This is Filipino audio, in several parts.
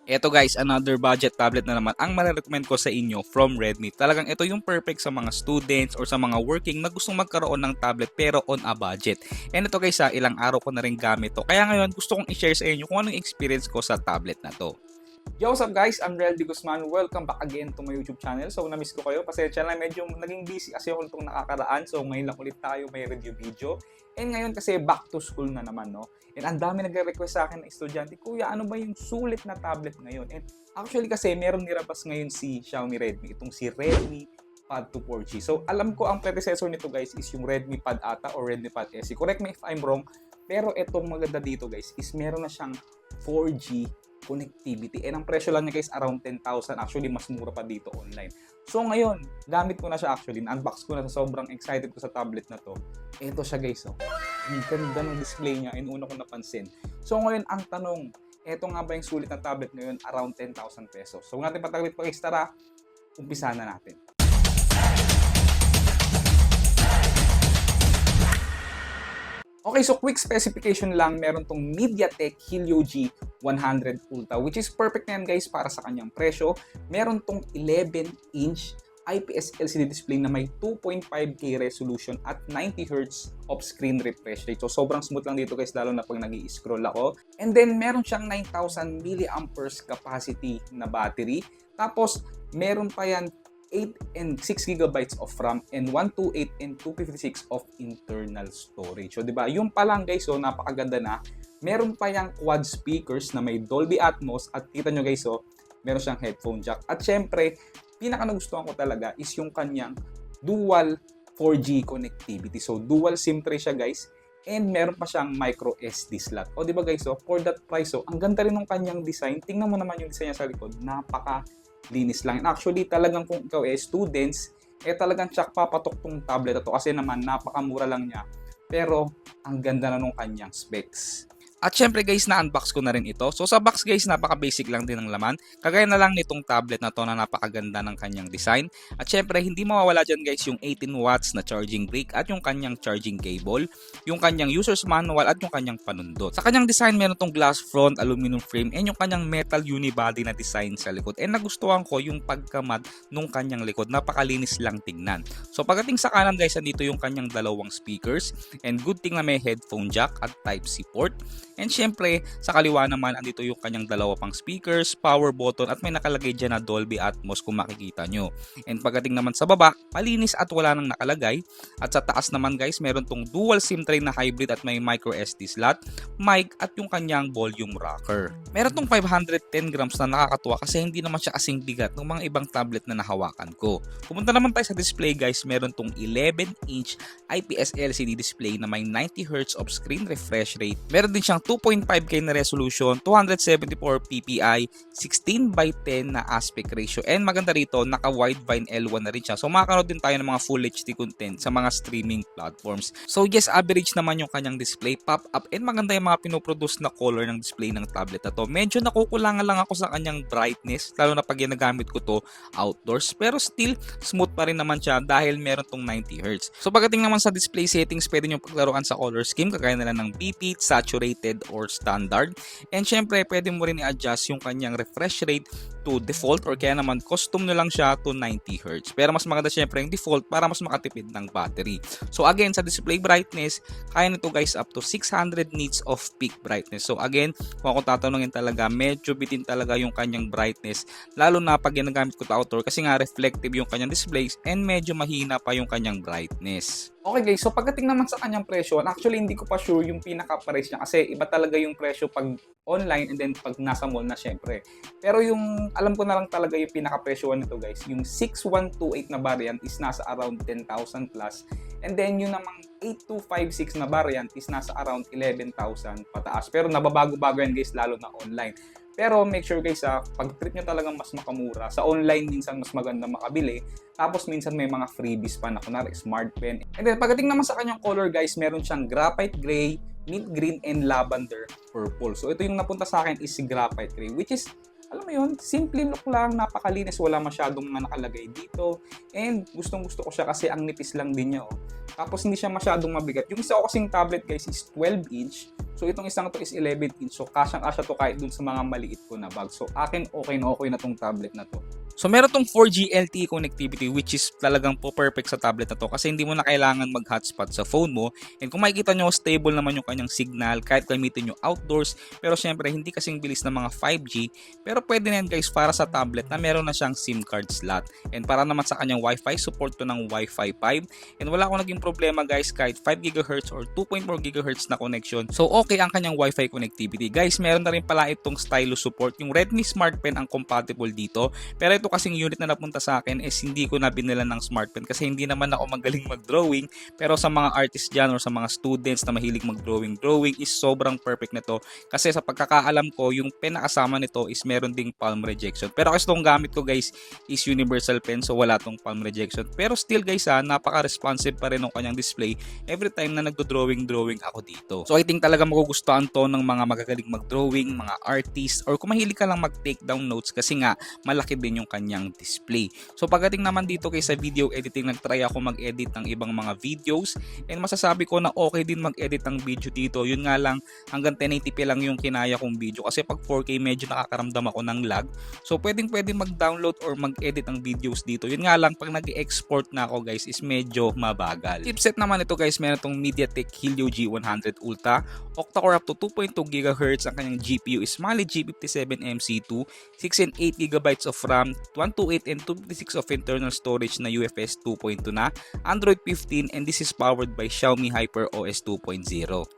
Eto guys, another budget tablet na naman ang marirecommend ko sa inyo from Redmi. Talagang ito yung perfect sa mga students or sa mga working na gustong magkaroon ng tablet pero on a budget. And ito guys, ilang araw ko na rin gamit to. Kaya ngayon gusto kong i-share sa inyo kung anong experience ko sa tablet na to. Yo, what's up guys? I'm Reldy Guzman. Welcome back again to my YouTube channel. So, na-miss ko kayo. Pasensya lang, medyo naging busy kasi ako itong nakakaraan. So, ngayon lang ulit tayo may review video. And ngayon kasi back to school na naman, no? And ang dami nagre-request sa akin na estudyante, Kuya, ano ba yung sulit na tablet ngayon? And actually kasi meron nirabas ngayon si Xiaomi Redmi. Itong si Redmi Pad 2 4G. So, alam ko ang predecessor nito guys is yung Redmi Pad ata or Redmi Pad SE. Correct me if I'm wrong. Pero itong maganda dito guys is meron na siyang 4G connectivity. And ang presyo lang niya guys around 10,000. Actually, mas mura pa dito online. So ngayon, gamit ko na siya actually. Na-unbox ko na sa sobrang excited ko sa tablet na to. Ito siya guys. Oh. Ang ganda ng display niya. And una ko napansin. So ngayon, ang tanong, ito nga ba yung sulit na tablet ngayon? Around 10,000 pesos. So kung natin pataglit pa guys, tara, umpisa na natin. Okay, so quick specification lang, meron tong MediaTek Helio G100 Ultra which is perfect na yan guys para sa kanyang presyo. Meron tong 11-inch IPS LCD display na may 2.5K resolution at 90Hz of screen refresh rate. So sobrang smooth lang dito guys lalo na pag nag-i-scroll ako. And then meron siyang 9,000 mAh capacity na battery. Tapos meron pa yan 8 and 6 gigabytes of RAM and 128 and 256 of internal storage. So, 'di ba? Yung pa lang guys, so napakaganda na. Meron pa yang quad speakers na may Dolby Atmos at kita nyo guys, so meron siyang headphone jack. At syempre, pinaka nagustuhan ko talaga is yung kanyang dual 4G connectivity. So, dual SIM tray siya guys. And meron pa siyang micro SD slot. O, 'di ba guys, so for that price, so ang ganda rin ng kanyang design. Tingnan mo naman yung design niya sa likod. Linis lang. And actually, talagang kung ikaw students, talagang tsak papatok tong tablet na to kasi naman napakamura lang niya. Pero, ang ganda na nung kanyang specs. At syempre guys, na-unbox ko na rin ito. So sa box guys, napaka-basic lang din ng laman. Kagaya na lang nitong tablet na to na napakaganda ng kanyang design. At syempre, hindi mawawala dyan guys yung 18 watts na charging brick at yung kanyang charging cable, yung kanyang user's manual at yung kanyang panundot. Sa kanyang design, meron tong glass front, aluminum frame, and yung kanyang metal unibody na design sa likod. And nagustuhan ko yung pagkamat nung kanyang likod. Napakalinis lang tingnan. So pagdating sa kanan guys, andito yung kanyang dalawang speakers. And good thing na may headphone jack at Type-C port. And syempre, sa kaliwa naman, andito yung kanyang dalawa pang speakers, power button, at may nakalagay dyan na Dolby Atmos kung makikita nyo. And pagdating naman sa baba, malinis at wala nang nakalagay. At sa taas naman guys, meron tong dual SIM tray na hybrid at may micro SD slot, mic, at yung kanyang volume rocker. Meron tong 510 grams na nakakatuwa kasi hindi naman siya kasing bigat ng mga ibang tablet na nahawakan ko. Pumunta naman tayo sa display guys, meron tong 11-inch IPS LCD display na may 90Hz of screen refresh rate. Meron din siyang 2.5K na resolution, 274 ppi, 16:10 na aspect ratio, and maganda rito, naka-widevine L1 na rin siya. So makakanood din tayo ng mga full HD content sa mga streaming platforms. So yes, average naman yung kanyang display, pop-up, and maganda yung mga pinoproduce na color ng display ng tablet na to. Medyo nakukulangan lang ako sa kanyang brightness, lalo na pag ginagamit ko to outdoors, pero still smooth pa rin naman siya dahil meron tong 90Hz. So pagdating naman sa display settings, pwede nyo paglaruan sa color scheme, kagaya na lang ng BP, saturated, or standard. And syempre, pwede mo rin i-adjust yung kanyang refresh rate to default or kaya naman custom nyo lang siya to 90Hz. Pero mas maganda syempre yung default para mas makatipid ng battery. So again, sa display brightness, kaya nito guys up to 600 nits of peak brightness. So again, kung ako tatanungin talaga, medyo bitin talaga yung kanyang brightness, lalo na pag ginagamit ko to outdoor kasi nga reflective yung kanyang displays and medyo mahina pa yung kanyang brightness. Okay guys, so pagdating naman sa kanyang presyo, actually hindi ko pa sure yung pinaka-price niya kasi iba talaga yung presyo pag online and then pag nasa mall na syempre. Pero yung alam ko na lang talaga yung pinaka-presyo nito guys, yung 6128 na variant is nasa around 10,000 plus. And then yung namang 8256 na variant is nasa around 11,000 pataas. Pero nababago-bago yan guys lalo na online. Pero make sure guys, pag trip nyo talagang mas makamura, sa online minsan mas maganda makabili. Tapos minsan may mga freebies pa na kunwari smart pen. And then pagdating naman sa kanyang color guys, meron siyang graphite gray, mint green, and lavender purple. So ito yung napunta sa akin is si graphite gray, which is, alam mo yun, simple look lang, napakalinis, wala masyadong mga nakalagay dito. And gustong gusto ko siya kasi ang nipis lang din niya. Oh. Tapos hindi siya masyadong mabigat. Yung isa ko kasing tablet guys is 12-inch. So itong isang to is 11 inch. So kasyang-kasya to kahit dun sa mga maliit ko na bag. So akin okay na tong tablet na to. So meron tong 4G LTE connectivity which is talagang po perfect sa tablet na to kasi hindi mo na kailangan mag-hotspot sa phone mo. And kung makikita nyo, stable naman yung kanyang signal kahit gamitin nyo outdoors. Pero syempre hindi kasing bilis ng mga 5G. Pero pwede na yan guys para sa tablet na meron na siyang SIM card slot. And para naman sa kanyang Wi-Fi, support to ng Wi-Fi 5. And wala akong naging problema guys kahit 5 GHz or 2.4 GHz na connection. So okay ang kanyang Wi-Fi connectivity. Guys, meron na rin pala itong stylus support. Yung Redmi Smart Pen ang compatible dito. Pero ito kasing unit na napunta sa akin is hindi ko na binila ng Smart Pen kasi hindi naman ako magaling mag-drawing. Pero sa mga artists dyan or sa mga students na mahilig mag-drawing is sobrang perfect nito. Kasi sa pagkakaalam ko, yung pen na kasama nito is meron ding palm rejection. Pero kasi itong gamit ko guys is universal pen so wala tong palm rejection. Pero still guys napaka-responsive pa rin ng kanyang display every time na nagdo-drawing ako dito. So I think talaga magugustuhan to ng mga magagaling mag-drawing, mga artists, or kung mahilig ka lang mag-take down notes kasi nga malaki din yung kanyang display. So pagdating naman dito kay sa video editing, nagtry ako mag-edit ng ibang mga videos and masasabi ko na okay din mag-edit ng video dito. Yun nga lang hanggang 1080p lang yung kinaya kong video kasi pag 4K medyo nakakaramdam ako ng lag. So pwedeng mag-download or mag-edit ng videos dito. Yun nga lang pag nag-export na ako guys is medyo mabagal. Chipset naman ito guys, meron itong MediaTek Helio G100 Ultra, octa-core up to 2.2 GHz. Ang kanyang GPU is Mali G57MC2, 6 and 8 GB of RAM, 128 and 256 of internal storage na UFS 2.2 na, Android 15, and this is powered by Xiaomi HyperOS 2.0.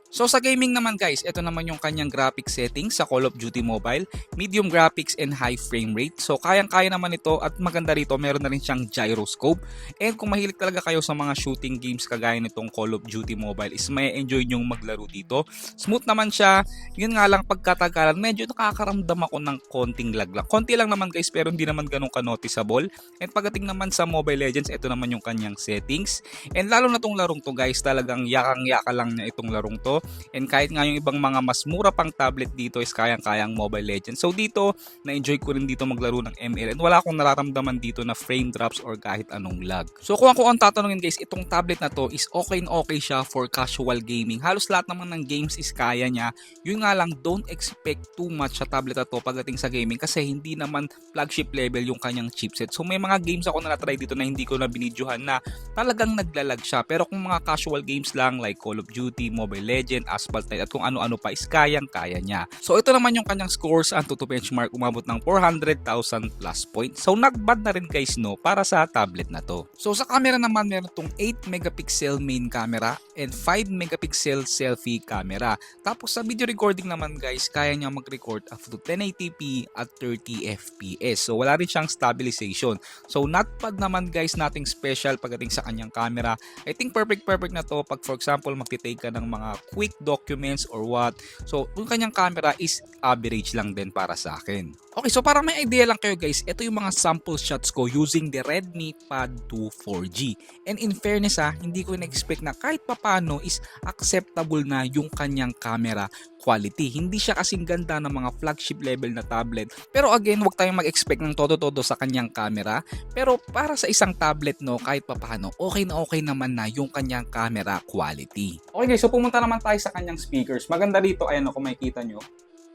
So sa gaming naman guys, ito naman yung kanyang graphics settings sa Call of Duty Mobile, medium graphics and high frame rate. So kayang-kaya naman ito at maganda rito, meron na rin siyang gyroscope. And kung mahilig talaga kayo sa mga shooting games kagaya nitong Call of Duty Mobile is may enjoy nyong maglaro dito. Smooth naman siya, yun nga lang pagkatagalan medyo nakakaramdam ako ng konting lag lang. Konti lang naman guys pero hindi naman ganun ka-noticeable. And pagdating naman sa Mobile Legends, ito naman yung kanyang settings. And lalo na tong larong to guys, talagang yakang-yaka lang na itong larong to. And kahit nga yung ibang mga mas mura pang tablet dito is kayang-kayang Mobile Legends. So dito, na-enjoy ko rin dito maglaro ng ML and wala akong nararamdaman dito na frame drops or kahit anong lag. So kung ako ang tatanungin guys, itong tablet na to is okay siya for casual gaming. Halos lahat naman ng games is kaya niya. Yun nga lang, don't expect too much sa tablet na to pagdating sa gaming kasi hindi naman flagship level yung kanyang chipset. So may mga games ako na natry dito na hindi ko na binidyohan na talagang naglalag siya. Pero kung mga casual games lang like Call of Duty, Mobile Legends, Asphalt Knight at kung ano-ano pa is kayang-kaya niya. So ito naman yung kanyang scores, ang Antutu benchmark umabot ng 400,000 plus points. So not bad na rin guys no para sa tablet na to. So sa camera naman meron tong 8 megapixel main camera and 5 megapixel selfie camera. Tapos sa video recording naman guys, kaya niya mag-record up to 1080p at 30 fps. So wala rin siyang stabilization. So not bad naman guys, nating special pagdating sa kanyang camera. I think perfect na to pag for example magti-take ka ng mga quick documents or what. So yung kanyang camera is average lang din para sa akin. Okay, so para may idea lang kayo guys, ito yung mga sample shots ko using the Redmi Pad 2 4G. And in fairness hindi ko na-expect na kahit papano is acceptable na yung kanyang camera quality. Hindi siya kasing ganda ng mga flagship level na tablet. Pero again, huwag tayong mag-expect ng todo-todo sa kanyang camera. Pero para sa isang tablet no, kahit papano, okay naman na yung kanyang camera quality. Okay guys, so pumunta naman tayo sa kanyang speakers. Maganda dito, ayan kung makikita nyo.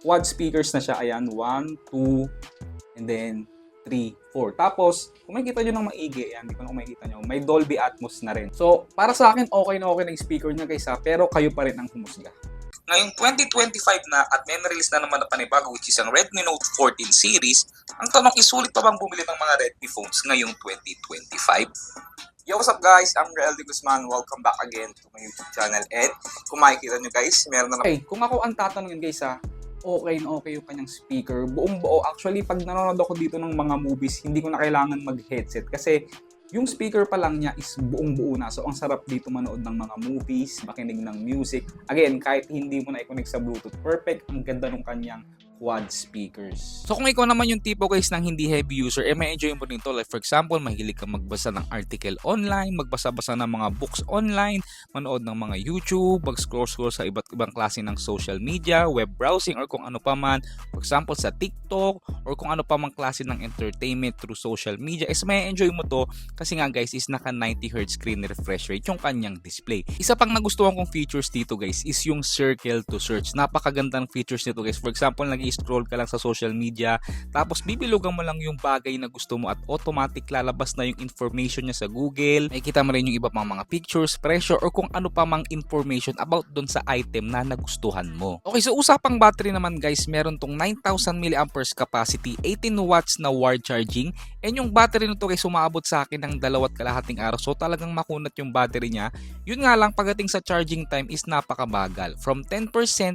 Quad speakers na siya, ayan, 1, 2, and then 3, 4. Tapos, kung makikita nyo ng maigi, ayan, hindi ko na kung makikita nyo, may Dolby Atmos na rin. So, para sa akin, okay na yung speaker niya guys pero kayo pa rin ang humusga. Ngayong 2025 na at may release na naman na panibago which is ang Redmi Note 14 series, ang tanong is sulit pa bang bumili ng mga Redmi phones ngayong 2025? Yo, what's up guys? I'm Real de Guzman. Welcome back again to my YouTube channel. And kung makikita nyo guys, meron na okay, kung ako ang tatanungin guys okay yung kanyang speaker. Buong buo. Actually, pag nanonood ako dito ng mga movies, hindi ko na kailangan mag-headset kasi yung speaker pa lang niya is buong buo na. So, ang sarap dito manood ng mga movies, makinig ng music. Again, kahit hindi mo na i-connect sa Bluetooth, perfect. Ang ganda ng kanyang quad speakers. So kung ikaw naman yung tipo guys ng hindi heavy user, may enjoy mo rin ito. Like for example, mahilig ka magbasa ng article online, magbasa-basa ng mga books online, manood ng mga YouTube, mag-scroll sa iba't ibang klase ng social media, web browsing, or kung ano pa man. For example, sa TikTok, or kung ano pa mang klase ng entertainment through social media, may enjoy mo to kasi nga guys is naka 90Hz screen refresh rate yung kanyang display. Isa pang nagustuhan kong features dito guys is yung circle to search. Napakagandang features nito guys. For example, nag-scroll ka lang sa social media, tapos bibilugan mo lang yung bagay na gusto mo at automatic lalabas na yung information niya sa Google. Makikita mo rin yung iba pang mga pictures, presyo, or kung ano pa mang information about doon sa item na nagustuhan mo. Okay, so usapang battery naman guys, meron tong 9,000 mAh capacity, 18 watts na wired charging, and yung battery nito guys umaabot sa akin ng 2.5 araw. So talagang makunat yung battery niya. Yun nga lang, pagdating sa charging time is napakabagal. From 10%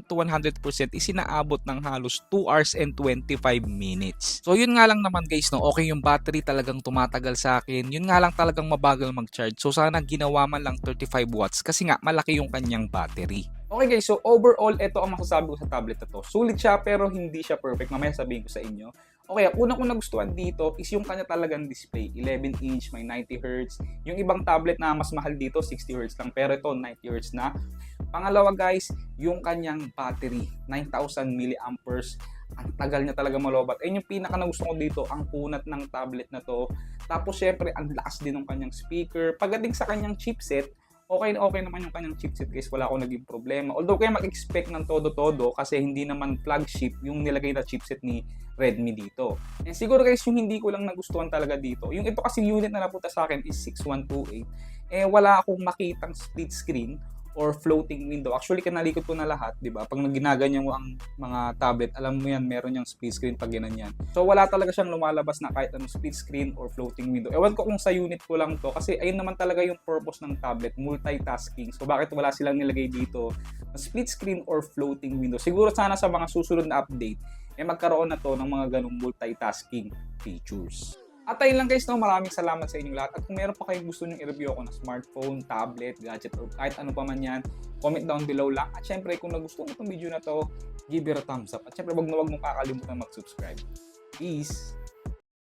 to 100% is inaabot ng halos 2 hours and 25 minutes. So yun nga lang naman guys, no, okay yung battery, talagang tumatagal sa akin. Yun nga lang, talagang mabagal mag-charge. So sana ginawa man lang 35 watts kasi nga malaki yung kanyang battery. Okay guys, so overall, ito ang masasabi ko sa tablet na to. Sulit siya pero hindi siya perfect. Mamaya sabihin ko sa inyo. Okay, ang una kong nagustuhan dito is yung kanya talagang display. 11 inch, may 90Hz. Yung ibang tablet na mas mahal dito, 60Hz lang. Pero ito, 90Hz na. Pangalawa guys, yung kanyang battery. 9,000 mAh. Ang tagal niya talaga malobat. Ayun yung pinaka nagustuhan ko dito, ang kunat ng tablet na to. Tapos syempre, ang lakas din ng kanyang speaker. Pagdating sa kanyang chipset, okay naman yung kanyang chipset guys, wala akong naging problema. Although kaya mag-expect ng todo-todo kasi hindi naman flagship yung nilagay na chipset ni Redmi dito. And siguro guys, yung hindi ko lang nagustuhan talaga dito, yung ito kasi unit na napunta sa akin is 6128. Wala akong makitang split screen or floating window. Actually, kinalikot ko na lahat, di ba? Pag ginaganyan mo ang mga tablet, alam mo yan, meron yung split screen pag ginanyan. So, wala talaga siyang lumalabas na kahit anong split screen or floating window. Ewan ko kung sa unit ko lang to, kasi ayun naman talaga yung purpose ng tablet, multitasking. So, bakit wala silang nilagay dito na split screen or floating window? Siguro sana sa mga susunod na update, magkaroon na to ng mga ganong multitasking features. At ayun lang guys, no, maraming salamat sa inyong lahat. At kung meron pa kayong gusto nyong i-review ako na smartphone, tablet, gadget, or kahit ano pa man yan, comment down below lang. At syempre, kung nagustuhan mo itong video na to, give it a thumbs up. At syempre, wag mong kakalimutan mag-subscribe. Peace!